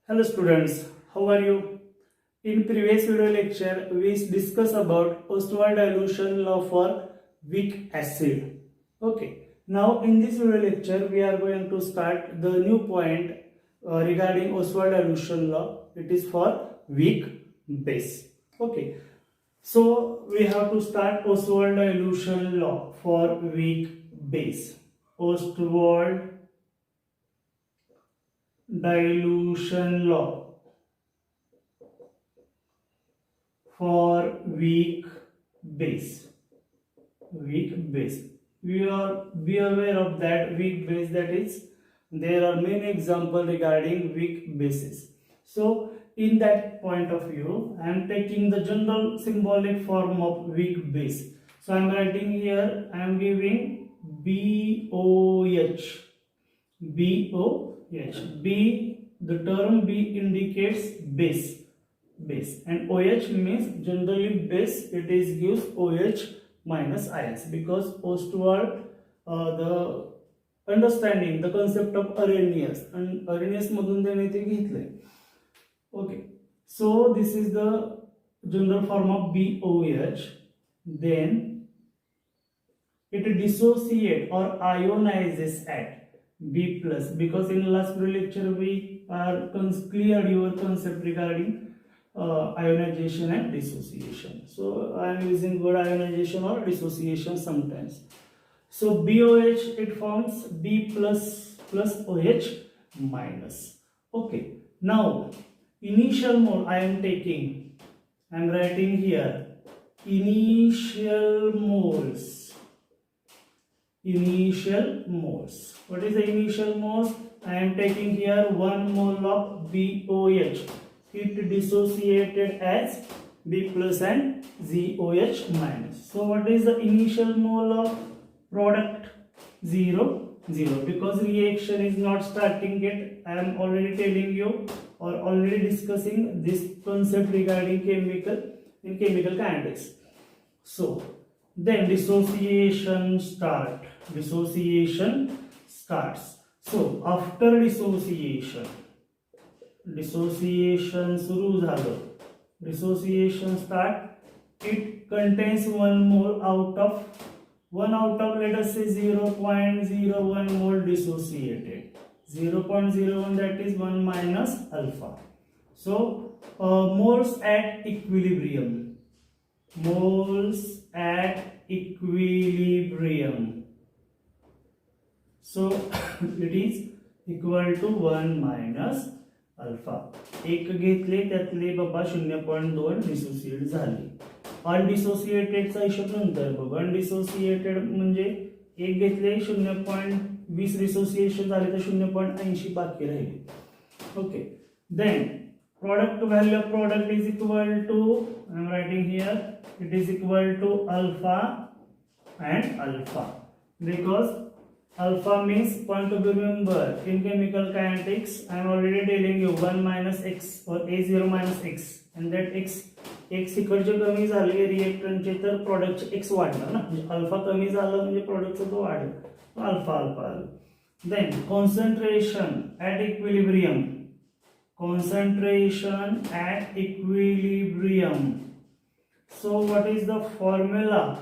Hello students, how are you? In previous video lecture, we discussed about Ostwald dilution law for weak acid. Okay, now in this video lecture, we are going to start the new point regarding Ostwald dilution law. It is for weak base. Okay, so we have to start Ostwald dilution law for weak base. Ostwald dilution law for weak base. Weak base. We are be aware of that weak base, that is there are many examples regarding weak bases. So in that point of view, I am taking the general symbolic form of weak base. So I am writing here, I am giving BOH. BOH. B, the term B indicates base, and OH means generally base. It is gives OH minus ions because Ostwald the understanding the concept of Arrhenius and Arrhenius मधून त्याने ते घेतले. Okay, so this is the general form of BOH. Then it dissociates or ionizes at B plus, because in last video lecture we are cleared your concept regarding ionization and dissociation. So I am using word ionization or dissociation sometimes. So BOH, it forms B plus plus OH minus. Okay, now initial mole I am taking, I am writing here initial moles. Initial moles. What is the initial moles? I am taking here 1 mole of BOH. It dissociated as B plus and ZOH minus. So what is the initial mole of product? 0, 0. Because reaction is not starting yet. I am already telling you or already discussing this concept regarding chemical in chemical kinetics. So then dissociation starts. So after dissociation सुरू झालं, dissociation start, it contains 1 mole out of let us say 0.01 mole dissociated. 0.01, that is 1 minus alpha. So moles at equilibrium. So it is equal to 1 minus alpha. एक घेतले त्यातले बाबा 0.2 dissociate झाले. अनडिसोसिएटेडचा हिशोब नंतर बघा. Undissociated म्हणजे एक घेतले 0.20 डिसोसिएशन झाले तर 0.80 बाकी राहिले. Okay, then product value of product is equal to, I am writing here, it is equal to alpha and alpha, because alpha means, point to remember in chemical kinetics I am already telling you 1 minus x or A0 minus x, and that x इकडचे कमी झाले रिएक्टंटचे तर प्रोडक्टचे x वाढणार ना, म्हणजे alpha कमी झालं म्हणजे प्रोडक्टचं तो वाढेल, alpha alpha. Then concentration at equilibrium. So what is the formula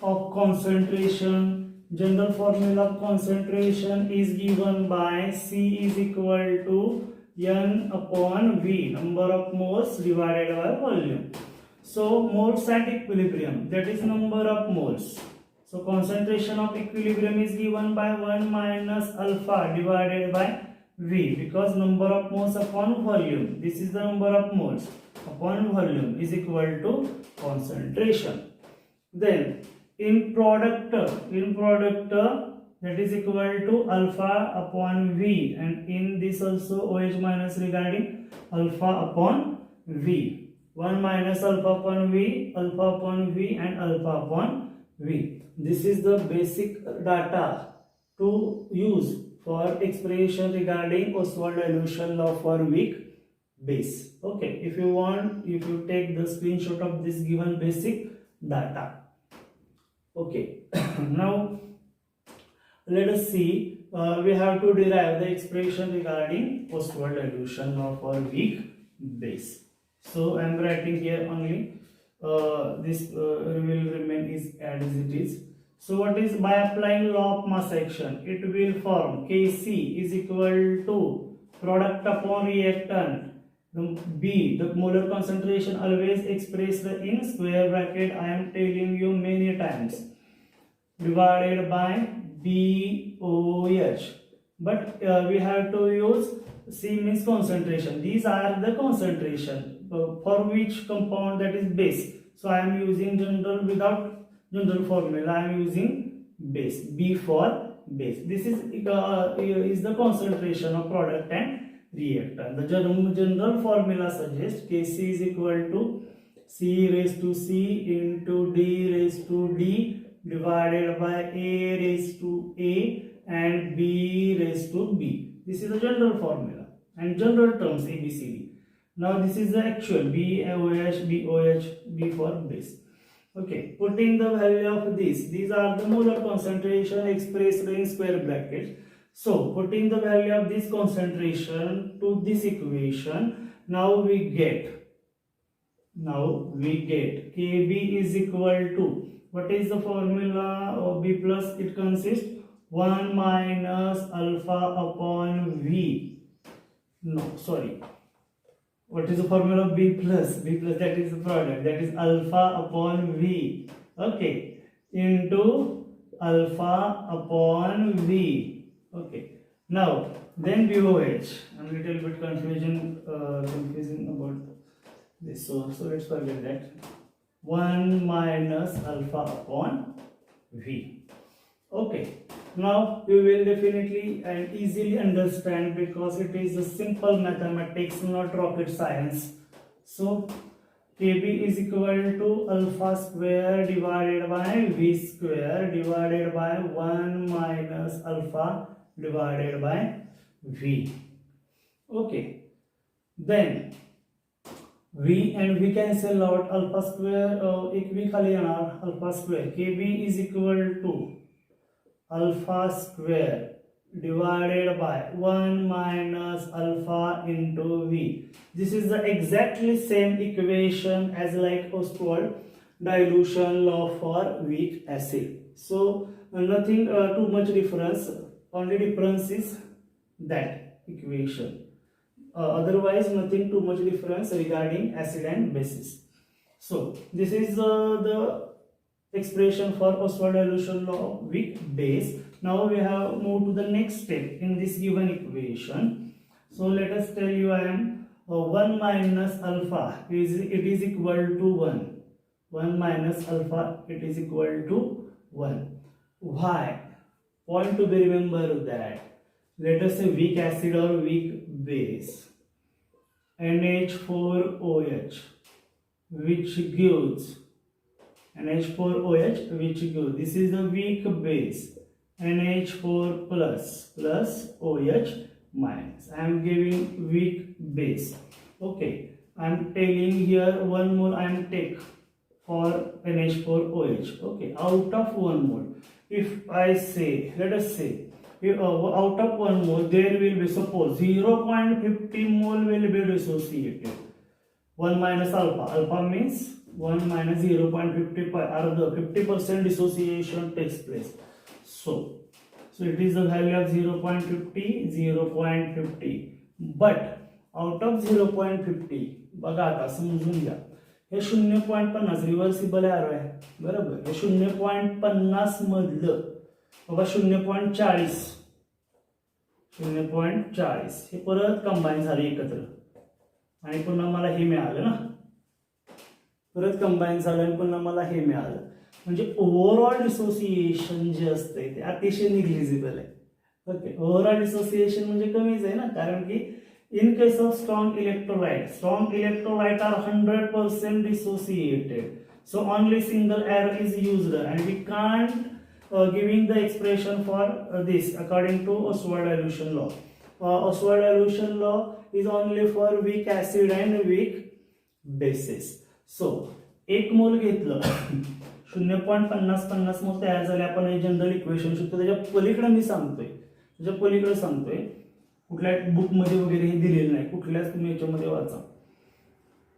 of concentration? General formula of concentration is given by C is equal to N upon V, number of moles divided by volume. So moles at equilibrium, that is number of moles. So concentration of equilibrium is given by 1 minus alpha divided by V, because number of moles upon volume, this is the number of moles upon volume, is equal to concentration. Then in product that is equal to alpha upon V, and in this also OH minus regarding alpha upon V. 1 minus alpha upon V, and alpha upon V. This is the basic data to use for expression regarding Ostwald dilution law for weak base. Okay, if you want, if you take the screenshot of this given basic data. Okay, now let us see we have to derive the expression regarding Ostwald dilution of a weak base. So I am writing here only this will remain is as it is. So what is, by applying law of mass action, it will form Kc is equal to product upon reactant. B, the molar concentration always expressed in square bracket, I am telling you many times, divided by BOH. But we have to use C means concentration. These are the concentration for which compound, that is base. So I am using general without general formula. I am using base. B for base. This is the concentration of product and reactant. The general formula suggests Kc is equal to C raised to C into D raised to D divided by A raised to A and B raised to B. This is the general formula and general terms ABCD. Now this is the actual BOH, BOH, B for base. Okay, putting the value of these are the molar concentration expressed in square brackets. So putting the value of this concentration to this equation, now we get Kb is equal to, what is the formula of B plus? It consists 1 minus alpha upon V. No, sorry. What is the formula of B plus? B plus, that is the product, that is alpha upon V. Okay, into alpha upon V. Okay, now then BOH. I'm a little bit confusing about this. So let's forget that. 1 minus alpha upon V. Okay, now you will definitely and easily understand because it is a simple mathematics, not rocket science. So Kb is equal to alpha square divided by V square divided by 1 minus alpha divided by V. Okay, then V and V cancel out, alpha square एक V खाली येणार, alpha square Kb is equal to alpha square divided by 1 minus alpha into V. This is the exactly same equation as like Ostwald dilution law for weak acid. So nothing too much difference, only difference is that equation. Otherwise nothing too much difference regarding acid and bases. So this is the expression for Ostwald dilution law of weak base. Now we have moved to the next step in this given equation. So let us tell you I am 1 minus alpha it is equal to 1. 1 minus alpha it is equal to 1. Why? Point to be remember that, let us say weak acid or weak base, NH4OH which gives NH4OH which gives, this is the weak base, NH4 plus OH minus. I am giving weak base. Okay, I am telling here 1 mole I am take for NH4OH. Okay, out of 1 mole, if I say, let us say, out of 1 mole there will be, suppose 0.50 mole will be dissociated. 1 minus alpha means 1 minus 0.50 or the 50% dissociation takes place. So it is the value of 0.50. But out of 0.50 बघा आता समजून घ्या, हे 0.50 reversible arrow आहे बरोबर. हे 0.50 मधलं बाबा 0.40 हे परत combine झाले एकत्र आणि पुन्हा मला हे मिळालं ना, परत कंबाईन झालं आणि पुन्हा मला हे मिळालं. म्हणजे ओव्हरऑल डिसोसिएशन जे असते ते अतिशय निग्लिजिबल आहे. ओके, ओव्हरऑल डिसोसिएशन म्हणजे कमीच आहे ना, कारण की in case of strong electrolyte are 100% dissociated, so only single arrow is used and we can't giving the expression for this according to Ostwald dilution law. Ostwald dilution law is only for weak acid and weak bases. So 1 मोल घेतलं 0.50 मोल तयार झाले. आपण हे general equation शिकतो, त्याच्या पलीकडे मी सांगतोय तुझ्या पलीकडे सांगतोय, कुठल्या बुकमध्ये वगैरे हे दिलेलं नाही, कुठल्याच तुम्ही याच्यामध्ये वाचा.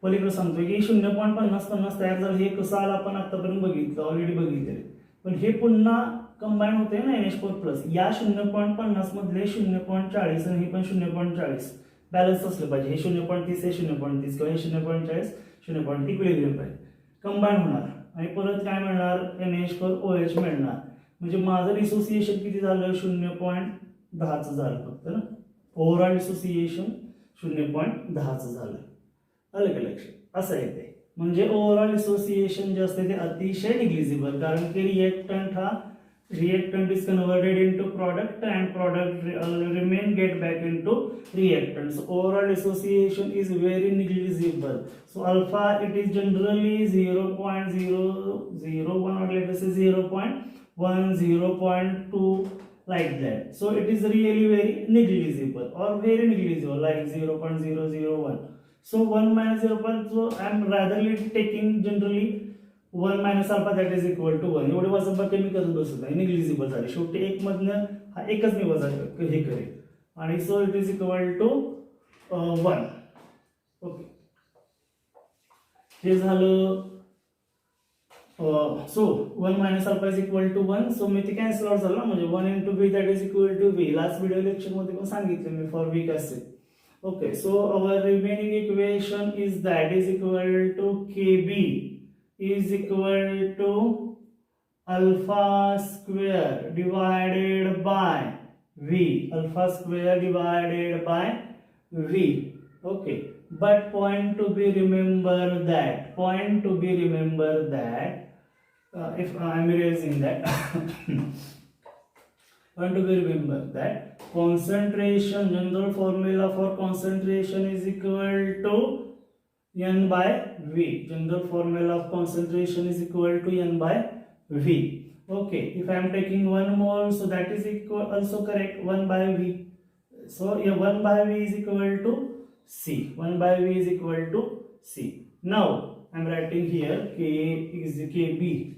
पलीकडे सांगतोय की 0.50 तयार झालं. हे कसं आलं आपण आतापर्यंत बघितलं, ऑलरेडी बघितलेलं. पण हे पुन्हा कंबाईन होते ना NH4 प्लस. या 0.50 मधले 0.40 आणि हे पण 0.40 बॅलन्स असलं पाहिजे. हे 0.30 हे 0.30 किंवा हे 0.40 0.30 इक्विलिब्रियम पाहिजे, कंबाईन होणार आणि परत काय मिळणार, NH4OH मिळणार. म्हणजे माझं डिसोसिएशन किती झालं, 0.10 झालं फक्त ना. ओव्हरऑल डिसोसिएशन 0.10 झालं. आलं का लक्षात? असं येते. म्हणजे ओव्हरऑल डिसोसिएशन जे असते ते अतिशय निग्लिजिबल, कारण की reactant is converted into product and product remain get back into reactant. So overall dissociation is very negligible. So alpha it is generally 0.001 or let us say 0.1 0.2 like that. So it is really very negligible or very negligible, like 0.001. So 1 minus 0. So I am ratherly taking generally 1 minus alpha, that is equal to 1. एवढे वजा कमी करत बसत नाही, negligible झाले. शेवटी एक मधनं हा एकच मी वजा हे करेल आणि so it is equal to 1. Okay, हे झालं. So 1 minus alpha is equal to 1. सो मी ते कॅन्सल आउट झालं ना, म्हणजे 1 into V that is equal to V. Last video lecture मध्ये पण सांगितलं me for weak acid. Okay, so our remaining equation is that is equal to Kb is equal to alpha square divided by V. Alpha square divided by V. Okay, but point to be remember that if I am erasing that want to be remember that concentration, general formula for concentration is equal to N by V. General formula of concentration is equal to N by V. Okay, if I am taking 1 mole, so that is equal, also correct, 1 by V. So yeah, 1 by V is equal to C. 1 by V is equal to C. Now I am writing here Kb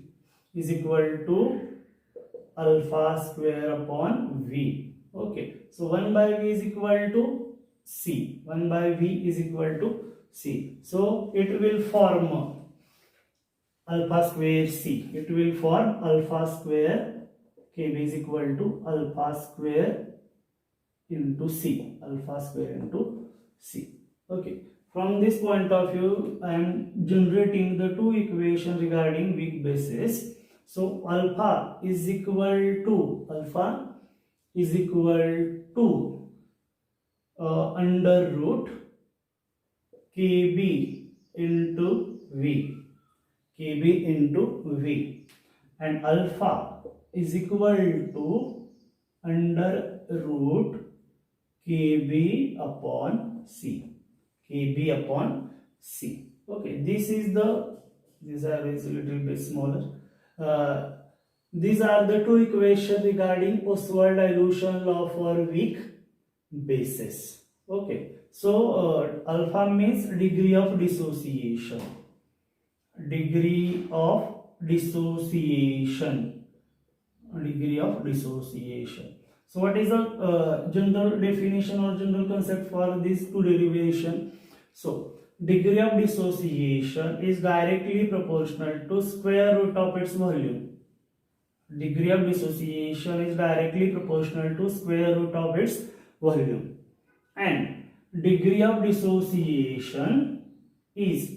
is equal to alpha square upon V. Okay, so 1 by V is equal to C. 1 by V is equal to C. So it will form alpha square C. It will form alpha square Kb is equal to alpha square into C. Alpha square into C. Okay, from this point of view I am generating the two equations regarding weak bases. So alpha is equal to under root Kb into V. Kb into V, and alpha is equal to under root Kb upon C. Kb upon C. Okay, these are a little bit smaller. These are the two equations regarding Ostwald dilution law for weak bases. Okay, so alpha means degree of dissociation. Degree of dissociation. So what is the general definition or general concept for these two derivation? So degree of dissociation is directly proportional to square root of its volume. Degree of dissociation is directly proportional to square root of its volume. And degree of dissociation is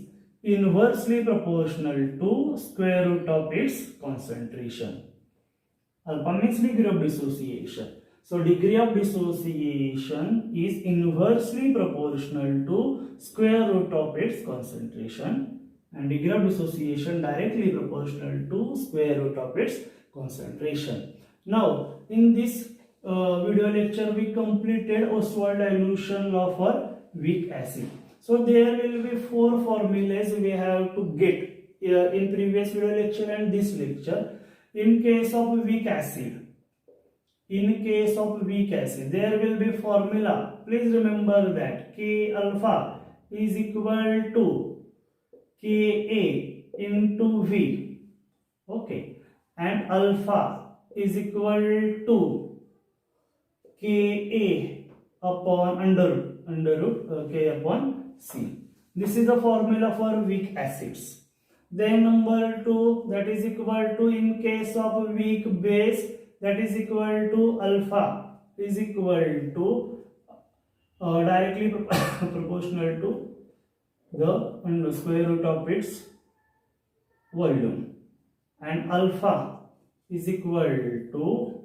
inversely proportional to square root of its concentration. Alpha means degree of dissociation. So degree of dissociation is inversely proportional to square root of its concentration, and degree of dissociation directly proportional to square root of its concentration. Now in this video lecture we completed Ostwald dilution law for weak acid. So there will be 4 formulas we have to get in previous video lecture and this lecture. In case of weak acid, there will be formula. Please remember that K alpha is equal to Ka into V. Okay, and alpha is equal to Ka upon under root K upon C. This is the formula for weak acids. Then number 2, that is equal to, in case of weak base, that is equal to alpha is equal to directly proportional to the square root of its volume, and alpha is equal to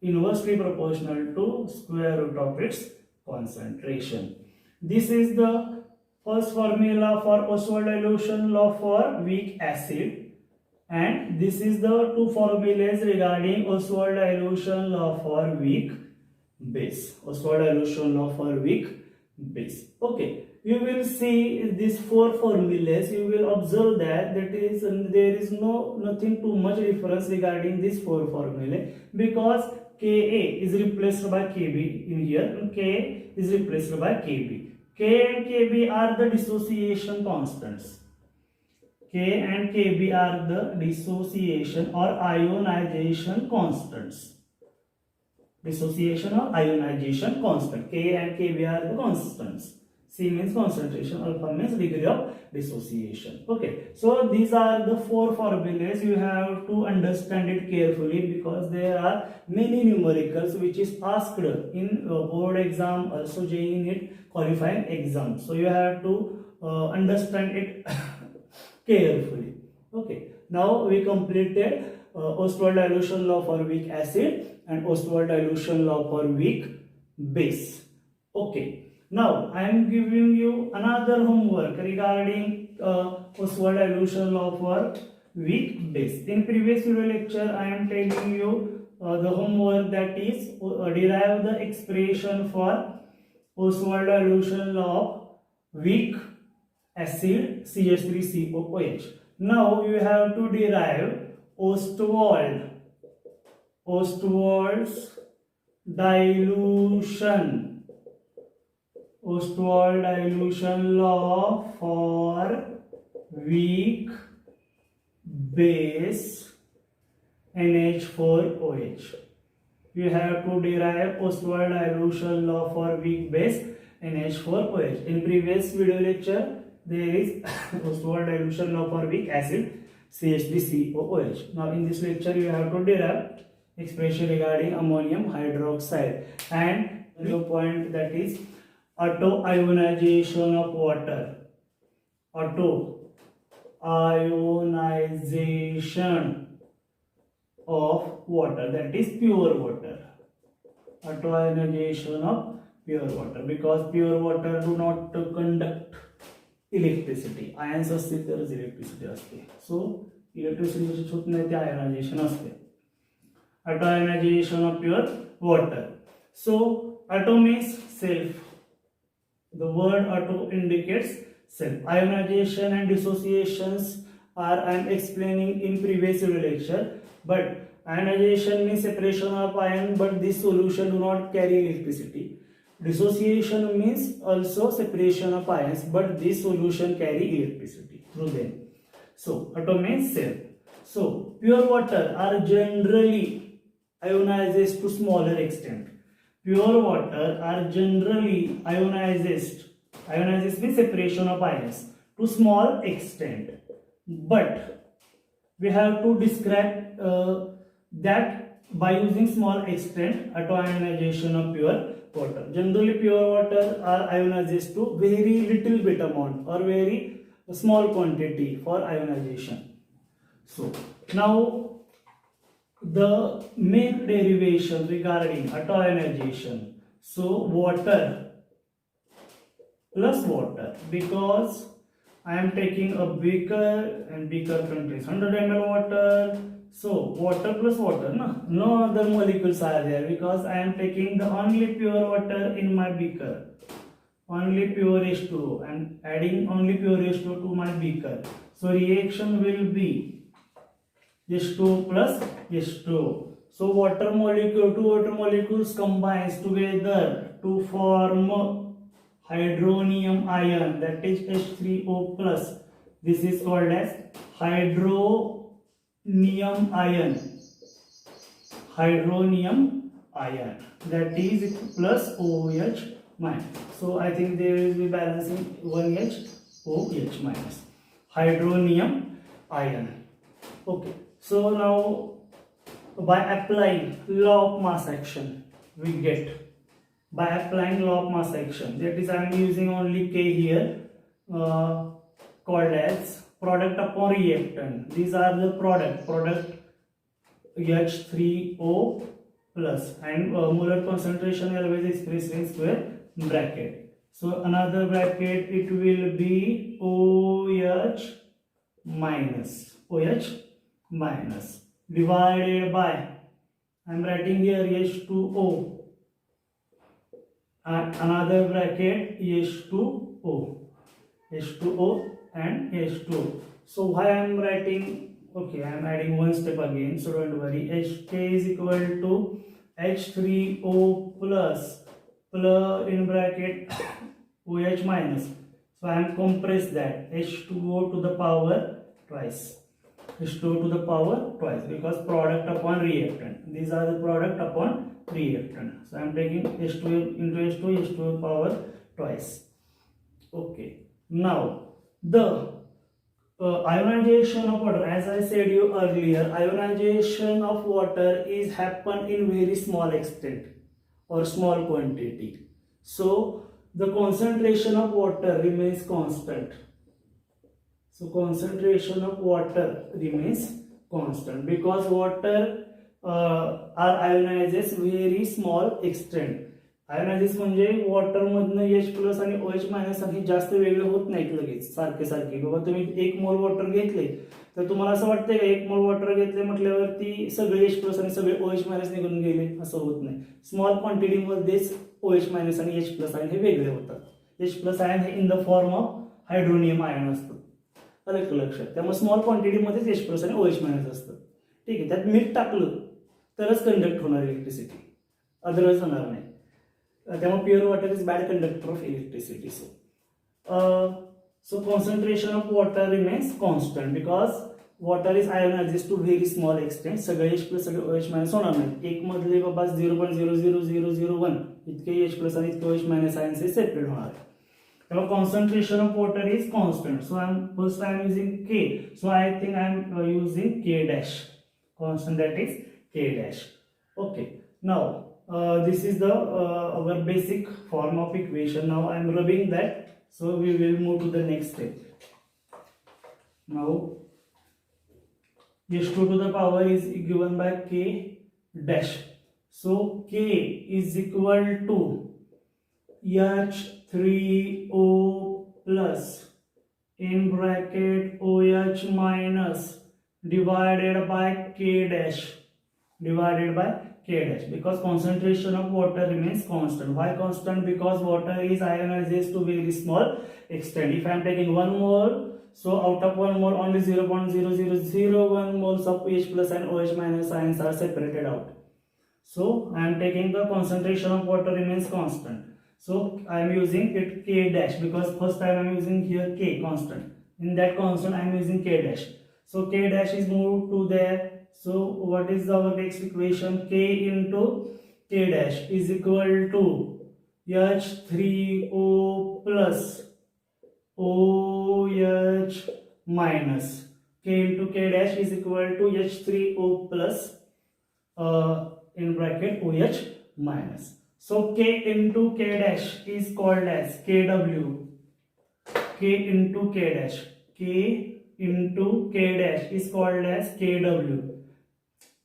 inversely proportional to square root of its concentration. This is the first formula for Ostwald dilution law for weak acid, and this is the two formulas regarding Ostwald dilution law for weak base. Ostwald dilution law for weak base. Okay, you will see these four formulas. You will observe that there is nothing too much difference regarding these four formulae, because Ka is replaced by Kb in here, and K is replaced by Kb. K and Kb are the dissociation constants. K and Kb are the dissociation or ionization constants. Dissociation or ionization constant. K and Kb are the constants. C means concentration, alpha means degree of dissociation. Okay, so these are the four formulas. You have to understand it carefully, because there are many numericals which is asked in board exam, also JEE NEET qualifying exam. So you have to understand it carefully. Okay, now we completed Ostwald dilution law for weak acid and Ostwald dilution law for weak base. Okay. Now, I am giving you another homework regarding Ostwald dilution law for weak base. In previous video lecture, I am telling you the homework, that is derive the expression for Ostwald dilution law of weak acid CH3COOH. Now, you have to derive Ostwald's Ostwald dilution law for weak base NH4OH. You have to derive Ostwald dilution law for weak base NH4OH. In previous video lecture, there is Ostwald dilution law for weak acid CH3COOH. Now in this lecture, you have to derive expression regarding ammonium hydroxide, and the point, that is auto-ionization of water. Auto-ionization of water, that is pure water. Auto-ionization of pure water, because pure water do not conduct electricity. Ions असतील तरच electricity असते. So electricity जशी होत नाही ते ionization असते. Auto-ionization of pure water. So auto means self. The word auto indicates self. Ionization and dissociations are I am explaining in previous lecture. But ionization means separation of ion, but this solution do not carry electricity. Dissociation means also separation of ions, but this solution carry electricity through them. So auto means self. So pure water are generally ionized to smaller extent. Pure water are generally ionized means separation of ions to small extent. But we have to describe that by using small extent auto-ionization of pure water. Generally pure water are ionized to very little bit amount or very small quantity for ionization. So now the main derivation regarding auto-ionization. So water plus water, because I am taking a beaker and beaker contains 100 ml water. So water plus water, no other molecules are there, because I am taking the only pure water in my beaker, only pure H2O, and adding only pure H2O to my beaker. So reaction will be H2O plus H2O. So two water molecules combines together to form hydronium ion, that is H3O plus. This is called as hydronium ion. Hydronium ion, that is plus OH minus. So I think there will be balancing 1H OH minus, hydronium ion. Okay, so now by applying law of mass action, we get, by applying law of mass action, that is I am using only K here, called as product upon reactant. These are the product H3O plus, and molar concentration always expressed in square bracket. So another bracket, it will be OH minus, divided by, I am writing here H2O, and another bracket H2O and H2O. So why I am writing, okay, I am adding one step again, so don't worry. HK is equal to H3O plus in bracket OH minus. So I am compress that H2O to the power twice. H2O to the power twice, because product upon reactant. These are the product upon reactant. So I am taking H2O into H2O power twice. Okay. Now the ionization of water, as I said you earlier, ionization of water is happen in very small extent or small quantity. So the concentration of water remains constant. So concentration of water remains constant, because water are ionizes very small extent. आयोनायझेस म्हणजे water मधनं H plus आणि OH minus आणि जास्त वेगळे होत नाहीत लगेच सारखे सारखे. बाबा तुम्ही 1 मोल वॉटर घेतले तर तुम्हाला असं वाटतंय का 1 मोल वॉटर घेतले म्हटल्यावरती सगळे H प्लस आणि सगळे OH मायनस निघून गेले, असं होत नाही. स्मॉल क्वांटिटी मध्येच OH मायनस आणि H प्लस आयन हे वेगळे होतात. H प्लस आयन हे in the form of hydronium ion असतं, अलग लक्षात. त्यामुळे स्मॉल क्वांटिटी मध्येच H प्लस आणि OH मायनस असतं. ठीक आहे, त्यात मीठ टाकलं तरच कंडक्ट होणार इलेक्ट्रिसिटी, अदरवाईज होणार नाही. त्यामुळे pure water is bad conductor of electricity. So concentration of water remains constant because water is ionized to very small extent. सगळे H प्लस सगळे OH मायनस होणार नाही. एक मधले बाबा 0.00001 इतके H प्लस आणि इतके OH मायनस आयन से सेपरेट होणार आहे. त्यामुळे concentration of water is constant. So first I am using K. So I think I am using K dash. Constant, that is K dash. Okay. Now this is the our basic form of equation. Now I am rubbing that, so we will move to the next step. Now H2 to the power is given by K dash. So K is equal to H3O plus in bracket OH minus divided by K dash, because concentration of water remains constant. Why constant? Because water is ionized to very small extent. If I am taking 1 mole, so out of 1 mole only 0.0001 moles of H plus and OH minus ions are separated out. So I am taking the concentration of water remains constant. So I am using it K dash, because first time I am using here K constant. In that constant I am using K dash. So K dash is moved to there. So what is our next equation? K into K dash is equal to H3O plus OH minus. K into K dash is equal to H3O plus in bracket OH minus. So K into K dash is called as KW. K into K dash. K into K dash is called as KW.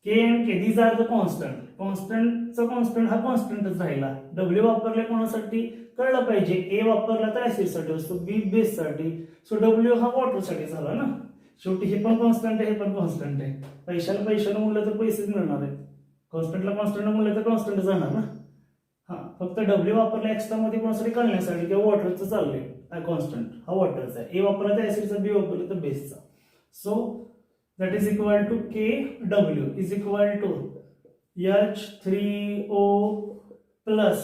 K and K, these are the constant. constant हा कॉन्स्टंटच राहिला. W वापरले कोणासाठी कळलं पाहिजे. A वापरला तर acid साठी असतो, B बेस साठी. सो W हा वॉटर साठी झाला ना. शेवटी हे पण कॉन्स्टंट आहे, हे पण कॉन्स्टंट आहे. पैशाला म्हणलं तर पैसेच मिळणार आहेत. कॉन्स्टंटला कॉन्स्टंट म्हणलं तर कॉन्स्टंट जाणार ना. हा फक्त W वापरला एक्स्ट्रा मध्ये कोणासाठी कळण्यासाठी किंवा वॉटरचं चाललंय कॉन्स्टंट हा वॉटरचा आहे. A वापरला तर ऍसिडचा, B वापरला तर बेसचा. सो that is equal to KW is equal to H3O plus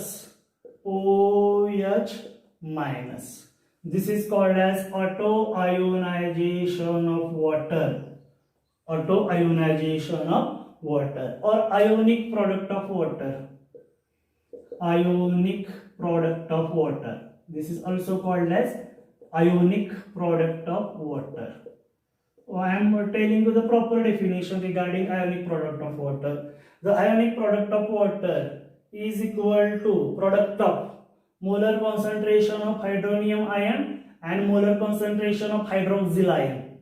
OH minus. This is called as auto-ionization of water. Auto-ionization of water or ionic product of water. Ionic product of water. This is also called as ionic product of water. I am telling you the proper definition regarding ionic product of water. The ionic product of water is equal to product of molar concentration of hydronium ion and molar concentration of hydroxyl ion.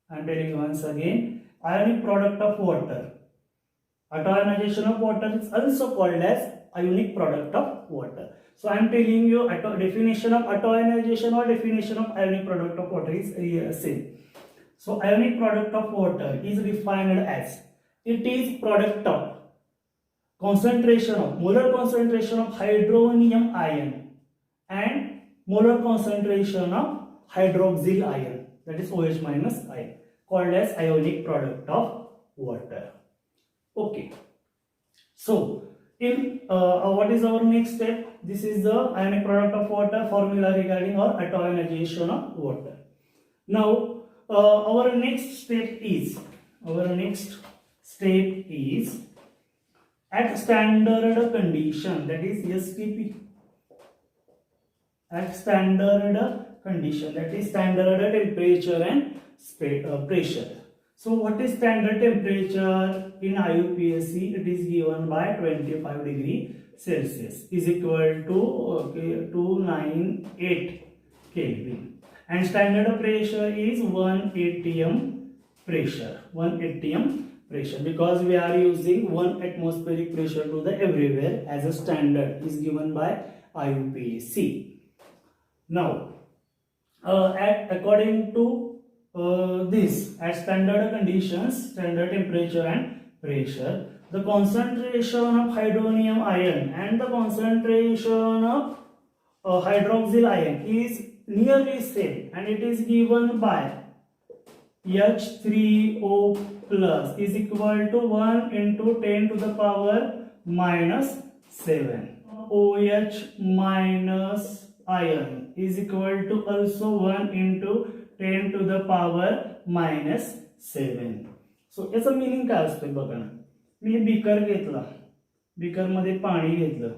I am telling you once again, ionic product of water. Autoionization of water is also called as ionic product of water. So I am telling you definition of autoionization or definition of ionic product of water is same. So ionic product of water is defined as it is product of concentration of molar concentration of hydronium ion and molar concentration of hydroxyl ion, that is OH minus ion, called as ionic product of water. Okay. So in what is our next step? This is the ionic product of water formula regarding our autoionization of water. Now our next step is at standard condition, that is STP. At standard condition, that is standard temperature and pressure. So what is standard temperature in IUPAC? It is given by 25 degree Celsius is equal to 298 Kelvin. And standard pressure is 1 atm pressure. 1 atm pressure, because we are using 1 atmospheric pressure to the everywhere as a standard is given by IUPAC. Now, according to this, at standard conditions, standard temperature and pressure, the concentration of hydronium ion and the concentration of hydroxyl ion is nearly same, and it is given by H3O plus is equal to 1 into 10 to the power minus 7. OH minus ion is equal to also 1 into 10 to the power minus 7. So याचा meaning काय असतं बघा ना, मी beaker घेतला, beaker मध्ये पाणी घेतलं,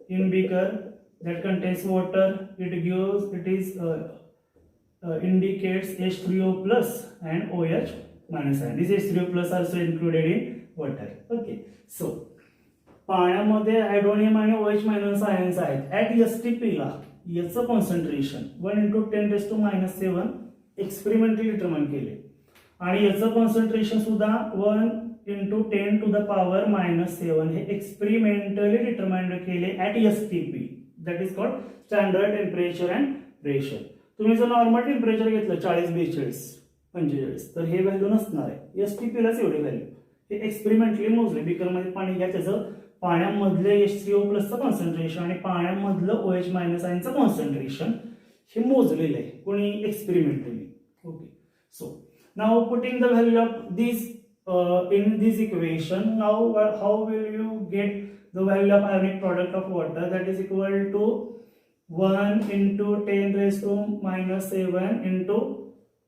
इन beaker that contains water, indicates H3O plus and OH minus ion. This H3O plus also included in water. Okay, so पाण्यामध्ये हायड्रोनियम आणि OH मायनस आयन्स आहेत. ॲट STP ला याचं concentration 1 into 10 raised to minus 7 experimentally determine केले, आणि याचं concentration सुद्धा 1 into 10 to the power minus 7 हे experimentally determined केले at STP. That is called standard temperature and pressure. तुम्ही जर नॉर्मल टेम्परेचर घेतलं 40, 42, 45 तर हे व्हॅल्यू नसणार आहे. STP लाच एवढे व्हॅल्यू हे एक्सपेरिमेंटली मोजले. बीकरमध्ये पाणी घ्या, त्याचं पाण्यामधले H3O प्लसचं कॉन्सन्ट्रेशन आणि पाण्यामधलं OH मायनस आयनचं कॉन्सन्ट्रेशन हे मोजलेलं आहे कोणी experimentally. Okay, so now putting the value of this in this equation, now how will you get the value of ionic product of water? That is equal to 1 into 10 raised to minus 7 into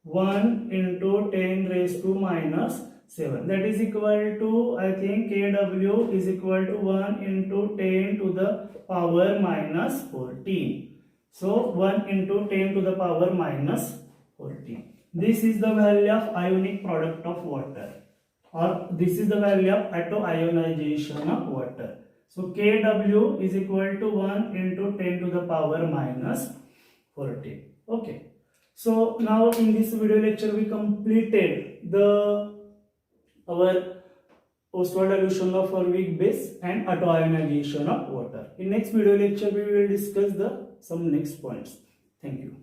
1 into 10 raised to minus 7. That is equal to, I think, Kw is equal to 1 into 10 to the power minus 14. So 1 into 10 to the power minus 14. This is the value of ionic product of water, or this is the value of autoionization of water. So Kw is equal to 1 into 10 to the power minus 14. Okay. So now in this video lecture we completed our post-war dilution of weak base and autoionization of water. In next video lecture we will discuss some next points. Thank you.